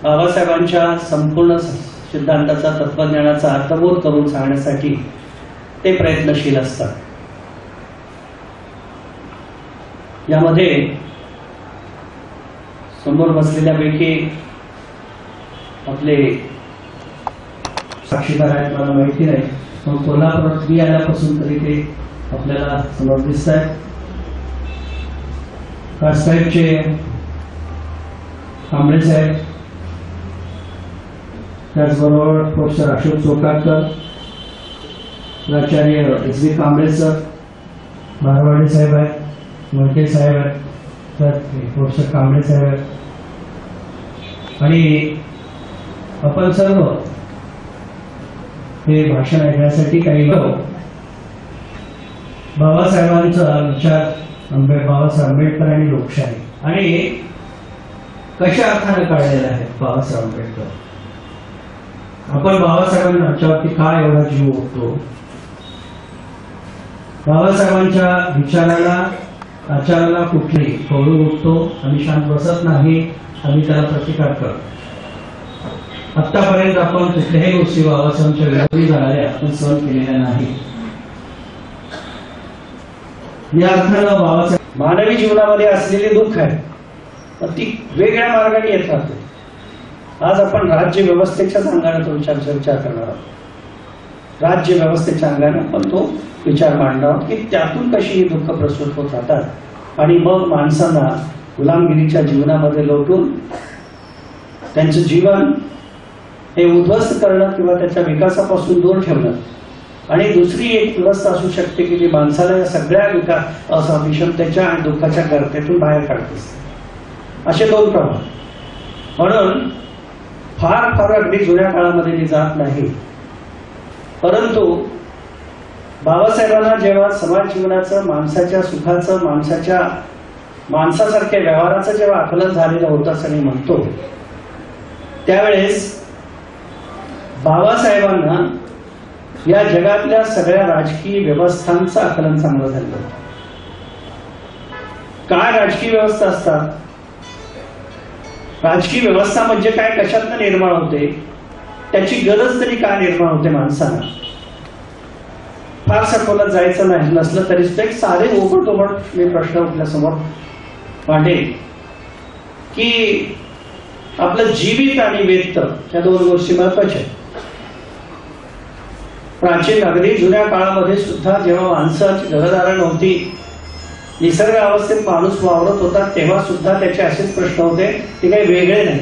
बाबासाहेबांच्या संपूर्ण सिद्धांताचा तत्वज्ञानाचा अर्थबोध करून सांगण्यासाठी ते प्रयत्नशील असतात। यामध्ये समोर बसलेल्यापैकी आपले साक्षीदार आहेत, मला माहिती नाही, पण कोल्हापुरात मी आल्यापासून तरी ते आपल्याला समोर दिसत आहेत। कासाहेबचे कांबळे साहेब, त्याचबरोबर प्रोफेसर अशोक चोकाटकर, प्राचार्य एस बी कांबळे सर, भारवाडे साहेब आहेत, मडके साहेब आहेत, तर प्रोफेसर कांबळे साहेब आहेत आणि आपण सर्व हे भाषण ऐकण्यासाठी काही लोक बाबासाहेबांचा विचार, बाबासाहेब आंबेडकर आणि लोकशाही आणि कशा अर्थाने काढलेला आहे बाबासाहेब आंबेडकर। आपण बाबासाहेबांच्यावरती काय एवढा जीव ओढतो, बाबासाहेबांच्या विचाराला आचाराला कुठली कौडू उठतो आणि शांत बसत नाही आणि त्याला प्रतिकार करतो। आतापर्यंत आपण कुठल्याही गोष्टी बाबासाहेबांच्या विरोधी झालेल्या आपण सहन केलेल्या नाही। या अर्थानं बाबासाहेब मानवी जीवनामध्ये असलेले दुःख आहे, ती वेगळ्या मार्गाने येत राहते। आज आपण राज्य व्यवस्थेच्याच अंगाने तो विचार करणार आहोत। राज्य व्यवस्थेच्या अंगाने आपण तो विचार मांडणार आहोत की त्यातून कशी ही दुःख प्रस्तुत होत राहतात आणि मग माणसांना गुलामगिरीच्या जीवनामध्ये लोटून त्यांचं जीवन हे उद्ध्वस्त करणं किंवा त्याच्या विकासापासून दूर ठेवणं आणि दुसरी एक व्यवस्था असू शकते की जी माणसाला या सगळ्या विषमतेच्या आणि दुःखाच्या गर्तेतून बाहेर काढते। असे दोन प्रभाव म्हणून फार अगदी जुन्या काळामध्ये मी जात नाही, परंतु बाबासाहेबांना जेव्हा समाज जीवनाचं, माणसाच्या सुखाचं, माणसासारख्या व्यवहाराचं जेव्हा आकलन झालेलं होतं असं मी म्हणतो, त्यावेळेस बाबासाहेबांना या जगातल्या सगळ्या राजकीय व्यवस्थांचं आकलन चांगलं झालं होतं। काय राजकीय व्यवस्था असतात, राजकीय व्यवस्था म्हणजे काय, कशातनं निर्माण होते, त्याची गरज तरी काय निर्माण होते माणसाला, फार सखोलात जायचं नाही नसलं तरी एक साधे ओबडधोबड मी प्रश्न आपल्यासमोर मांडेल की आपलं जीवित आणि वेत्त या दोन गोष्टी महत्वाच्या आहेत। प्राचीन अगदी जुन्या काळामध्ये सुद्धा जेव्हा माणसाची घरदारण नव्हती, निसर्ग अवस्थेत माणूस वावरत होता, तेव्हा सुद्धा त्याचे असेच प्रश्न होते, ते काही वेगळे नाही।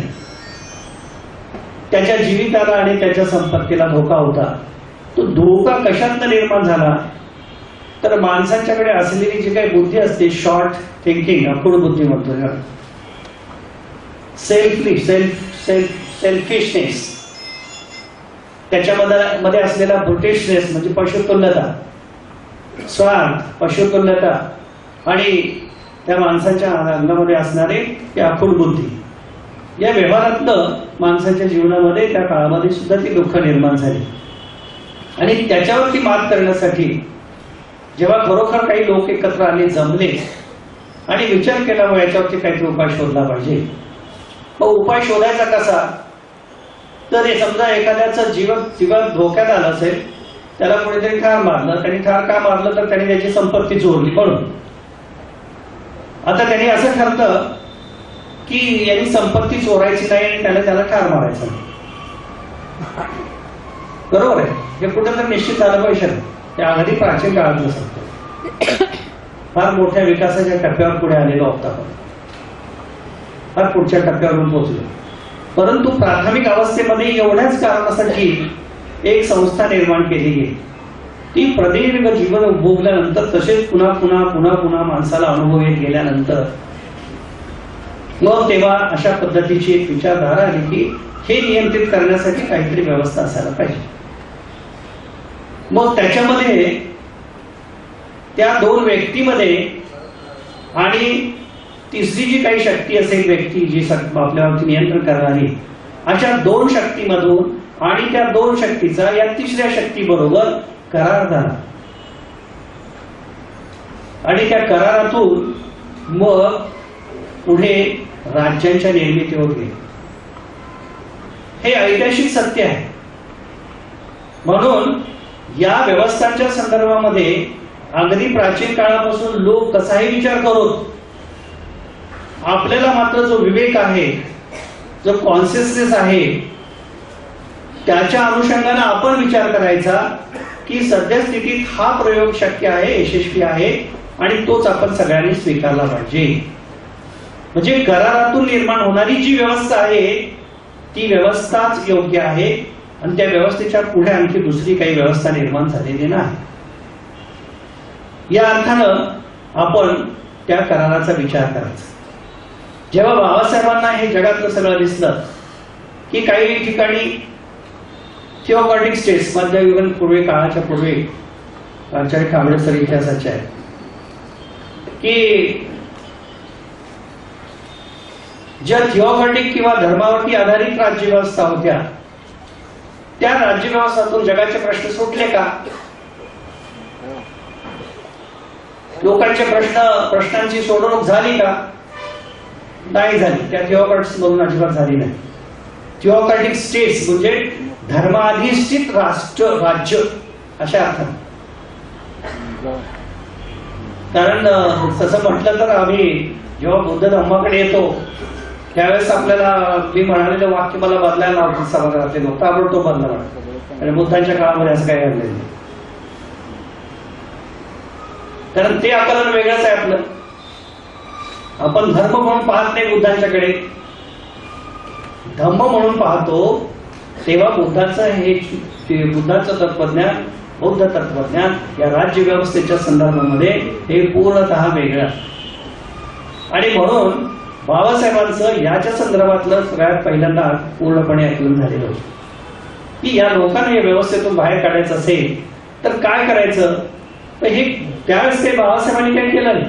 त्याच्या जीविताला आणि त्याच्या संपत्तीला धोका होता। तो धोका कशातनं निर्माण झाला तर माणसाच्याकडे असलेली जी काही बुद्धी असते, शॉर्ट थिंकिंग, अकुड बुद्धी म्हणतो, सेल्फिशनेस, त्याच्यामध्ये असलेला ब्रुटिशनेस म्हणजे पशुतुल्यता, स्वार्थ, पशुतुल्यता आणि त्या माणसाच्या अंगामध्ये असणारे ती आखूड बुद्धी, या व्यवहारातलं माणसाच्या जीवनामध्ये त्या काळामध्ये सुद्धा ती दुःख निर्माण झाली आणि त्याच्यावरती मात करण्यासाठी जेव्हा खरोखर काही लोक एकत्र आले, जमले आणि विचार केला मग याच्यावरती काहीतरी उपाय शोधला पाहिजे। मग उपाय शोधायचा कसा, तर हे समजा एखाद्याचं जीवन धोक्यात आलं असेल, त्याला कोणीतरी ठार मारलं, त्यांनी ठार का मारलं तर त्यांनी त्याची संपत्ती चोरली म्हणून। आता त्यांनी असं ठरलं की यांनी संपत्ती चोरायची नाही आणि त्याला ठार मारायचं नाही, बरोबर आहे, हे कुठेतरी निश्चित झालं पाहिजे। ते अगदी प्राचीन काळातलं सांगतो, फार मोठ्या विकासाच्या टप्प्यावर पुढे आलेलो आहोत आपण, फार पुढच्या टप्प्यावरून पोहोचलो, परंतु प्राथमिक अवस्थेमध्ये एवढ्याच कारणासाठी एक संस्था निर्माण केली गेली, ती प्रदीर्घ जीवन उपभोगल्यानंतर तसेच पुन्हा माणसाला अनुभव येत गेल्यानंतर मग तेव्हा अशा पद्धतीची एक विचारधारा आली की हे नियंत्रित करण्यासाठी काहीतरी व्यवस्था असायला पाहिजे। मग त्याच्यामध्ये त्या दोन व्यक्तीमध्ये आणि तिसरी जी काही शक्ती असेल, व्यक्ती जी आपल्यावरती नियंत्रण करणारी, अशा दोन शक्तीमधून आणि त्या दोन शक्तीचा या तिसऱ्या शक्ती बरोबर करार झाला आणि त्या करारातून मग पुढे राज्यांच्या निर्मिती होते. हे ऐतिहासिक सत्य आहे. म्हणून या व्यवस्थांच्या संदर्भामध्ये अगदी प्राचीन काळापासून लोक कसाही विचार करून आपल्याला मात्र जो विवेक आहे, जो कॉन्शियसनेस आहे, त्याच्या अनुषंगाने आपण विचार करायचा की सध्या स्थितीत हा प्रयोग शक्य आहे, यशस्वी आहे आणि तोच आपण सगळ्यांनी स्वीकारला पाहिजे. म्हणजे करारातून निर्माण होणारी जी व्यवस्था आहे ती व्यवस्थाच योग्य आहे आणि त्या व्यवस्थेच्या पुढे आणखी दुसरी काही व्यवस्था निर्माण झालेली नाही. या अर्थानं आपण त्या कराराचा विचार करायचा. जेव्हा बाबासाहेबांना हे जगातलं सगळं दिसलं की काही ठिकाणी थिओक्रेटिक स्टेट्स, मध्ययुगीन पूर्वी काळाच्या पूर्वी आचार्य कांबळे सर इतिहासाचे आहे की ज्या थिओक्रेटिक किंवा धर्मावरती आधारित राज्यव्यवस्था होत्या त्या राज्यव्यवस्थातून जगाचे प्रश्न सुटले का? लोकांचे प्रश्नांची सोडवणूक झाली का? नाही झाली. त्या थिओक्रेट्स मधून अजिबात झाली नाही. थिओक्रेटिक स्टेट्स म्हणजे धर्माधिष्ठित राज्य अशा अर्थात. कारण तसं म्हटलं तर आम्ही जेव्हा बुद्ध धर्माकडे येतो त्यावेळेस आपल्याला मी म्हणालेलं वाक्य मला बदलायला आवडतं. सभागृहातले लोक ताबडतोब बदला आणि बुद्धांच्या काळामध्ये असं काही घडलेलं नाही. कारण ते आकलन वेगळंच आहे आपलं. आपण धर्म म्हणून पाहत नाही बुद्धांच्याकडे, धम्म म्हणून पाहतो. तेव्हा बुद्धाचं तत्वज्ञान, बौद्ध तत्वज्ञान या राज्य व्यवस्थेच्या संदर्भामध्ये हे पूर्णतः वेगळं. आणि म्हणून बाबासाहेबांचं याच्या संदर्भातलं सगळ्यात पहिल्यांदा पूर्णपणे आकलन झालेलं होतं की या लोकांना या व्यवस्थेतून बाहेर काढायचं असेल तर काय करायचं. तर हे त्यावेळेस ते बाबासाहेबांनी काय केलं नाही,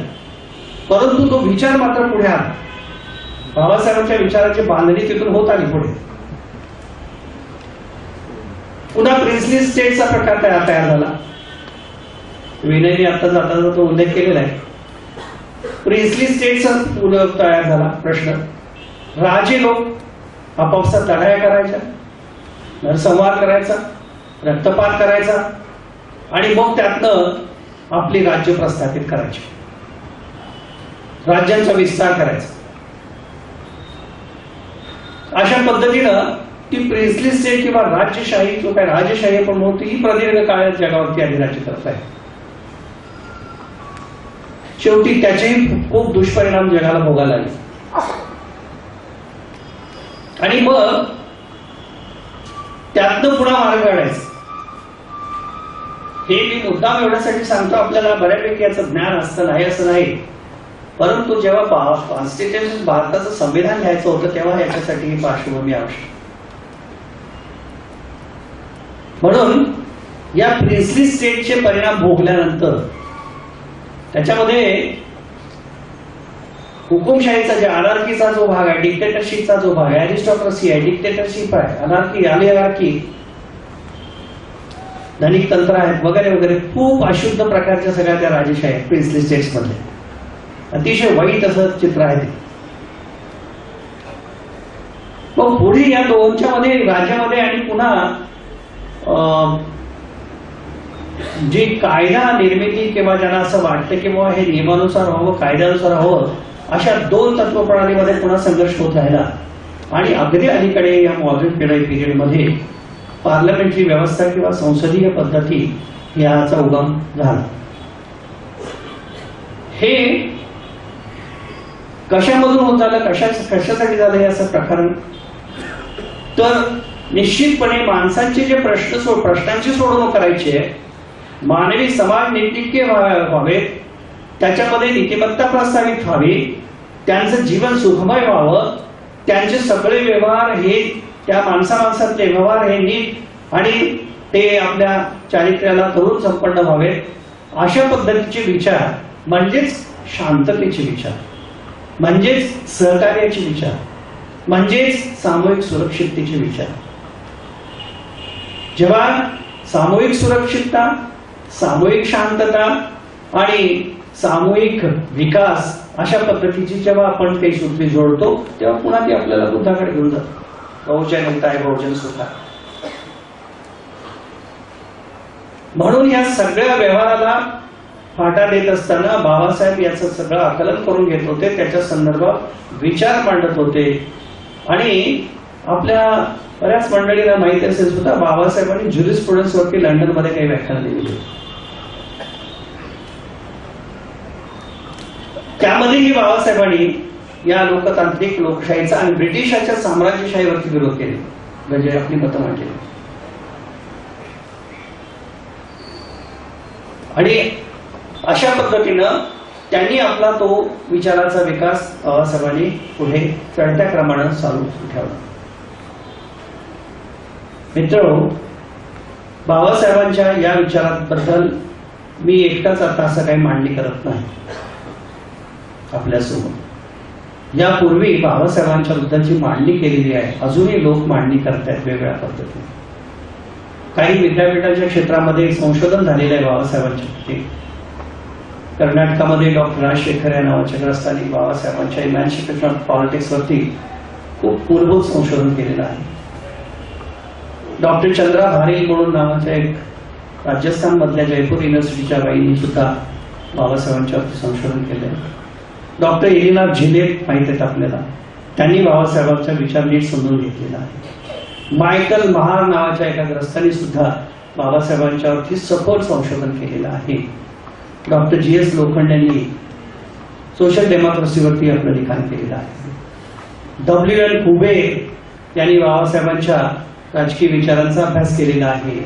परंतु तो विचार मात्र पुढे आला. बाबासाहेबांच्या विचाराची बांधणी तिथून होत आली पुढे. पुन्हा प्रिन्सली स्टेटचा प्रकार तयार झाला. विनयने आता जाता तो उल्लेख केलेला आहे. प्रिन्सली स्टेटचा तयार झाला प्रश्न. राजे लोक आपापसात लढाया करायच्या, नरसंहार करायचा, रक्तपात करायचा आणि मग त्यातनं आपली राज्य प्रस्थापित करायची, राज्यांचा विस्तार करायचा. अशा पद्धतीनं ती प्रिन्सली स्टेट किंवा राज्यशाही, जो काय राजशाही आपण म्हणतो, ही प्रदीर्घ काळात जगावरती आधी राज्य करत आहे. शेवटी त्याचेही खूप दुष्परिणाम जगाला भोगायला लागले. आणि मग त्यातनं पुन्हा मार्ग काढायचा. हे मी मुद्दाम एवढ्यासाठी सांगतो, आपल्याला बऱ्यापैकी याचं ज्ञान असतं नाही असं नाही, परंतु जेव्हा कॉन्स्टिट्यूशन भारताचं संविधान लिहायचं होतं तेव्हा याच्यासाठी ही पार्श्वभूमी आवश्यक. म्हणून या प्रिन्सली स्टेटचे परिणाम भोगल्यानंतर त्याच्यामध्ये हुकुमशाहीचा जे अनार्कीचा जो भाग आहे, डिक्टेटरशिपचा जो भाग आहे, अरिस्टोक्रसी आहे, डिक्टेटरशिप आहे, अनार्की, ऑलिगार्की, धनिक तंत्र आहेत वगैरे वगैरे, खूप अशुद्ध प्रकारच्या सगळ्या त्या राजशाही आहेत प्रिन्सली स्टेट्स मध्ये. अतिशय वाईट असं चित्र आहे ते. मग पुढे या दोनच्या मध्ये राज्यामध्ये आणि पुन्हा जी कायदा निर्मिती किंवा ज्यांना असं वाटतं की बाबा हे नियमानुसार हवं, कायद्यानुसार हवं, अशा दोन तत्वप्रणालीमध्ये पुन्हा संघर्ष होत राहिला. आणि अगदी अलीकडे या मॉडर्न पिरियड मध्ये पार्लमेंटरी व्यवस्था किंवा संसदीय पद्धती याचा उगम झाला. हे कशामधून होत झालं, कशासाठी झालं हे असं प्रकरण. तर निश्चितपणे माणसांचे जे प्रश्नांची सोडवणूक करायची आहे, मानवी समाज नीतिज्ञ व्हावेत, त्याच्यामध्ये नीतिमत्ता प्रस्थापित व्हावी, त्यांचं जीवन सुखमय व्हावं, त्यांचे सगळे व्यवहार हे त्या माणसातले व्यवहार हे नीट आणि ते आपल्या चारित्र्याला धरून संपन्न व्हावेत, अशा पद्धतीचे विचार म्हणजेच शांततेचे विचार, म्हणजेच सहकार्याचे विचार, म्हणजेच सामूहिक सुरक्षिततेचे विचार. जेव्हा सामूहिक सुरक्षितता, सामूहिक शांतता आणि सामूहिक विकास अशा पद्धतीची जेव्हा आपण काही सूत्री जोडतो तेव्हा पुन्हा ती आपल्याला बुद्धाकडे घेऊन जातो. बहुजन हिताय बहुजन सुखाय. म्हणून या सगळ्या व्यवहाराला फाटा देत असताना बाबासाहेब याचं सगळं आकलन करून घेत होते, त्याच्या संदर्भात विचार मांडत होते. आणि आपल्या बऱ्याच मंडळींना माहिती असेल सुद्धा बाबासाहेबांनी ज्युरिस्प्रुडन्स वरती लंडन मध्ये काही व्याख्यानं दिली. त्यामध्येही बाबासाहेबांनी या लोकतांत्रिक लोकशाहीचा आणि ब्रिटिशाच्या साम्राज्यशाहीवरती विरोध केले, म्हणजे आपली मतं मांडली. आणि अशा पद्धतीनं त्यांनी आपला तो विचाराचा विकास बाबासाहेबांनी पुढे चढत्या क्रमानं चालू ठेवला. मित्र, बाबासाहेबांच्या या विचाराबद्दल मी एकटाच आता असं काही मांडणी करत नाही आपल्यासोबत. यापूर्वी बाबासाहेबांच्या बद्दलची मांडणी केलेली आहे, अजूनही लोक मांडणी करतायत वेगवेगळ्या पद्धतीने. काही विद्यापीठाच्या क्षेत्रामध्ये संशोधन झालेलं आहे बाबासाहेबांच्या प्रती. कर्नाटकामध्ये डॉक्टर राजशेखर या नावाच्या ग्रस्तांनी बाबासाहेबांच्या इमॅन्सिपेशन ऑफ पॉलिटिक्स वरती खूप मूलभूत संशोधन केलेलं आहे. डॉक्टर चंद्रा भारेल म्हणून नावाच्या एक राजस्थान मधल्या जयपूर युनिव्हर्सिटीच्या बाईंनी सुद्धा बाबासाहेबांच्यावरती संशोधन केले. डॉक्टर एलिना झिलेट माहित आहेत आपल्याला, त्यांनी बाबासाहेबांचा विचार नीट समजून घेतलेला आहे. मायकल महार नावाच्या एका ग्रस्तांनी सुद्धा बाबासाहेबांच्यावरती सखोल संशोधन केलेलं आहे. डॉक्टर GS लोखंड यांनी सोशल डेमोक्रेसीवरती आपलं लिखाण केलेलं आहे. WL कुबेर यांनी बाबासाहेबांच्या राजकीय विचारांचा अभ्यास केलेला आहे.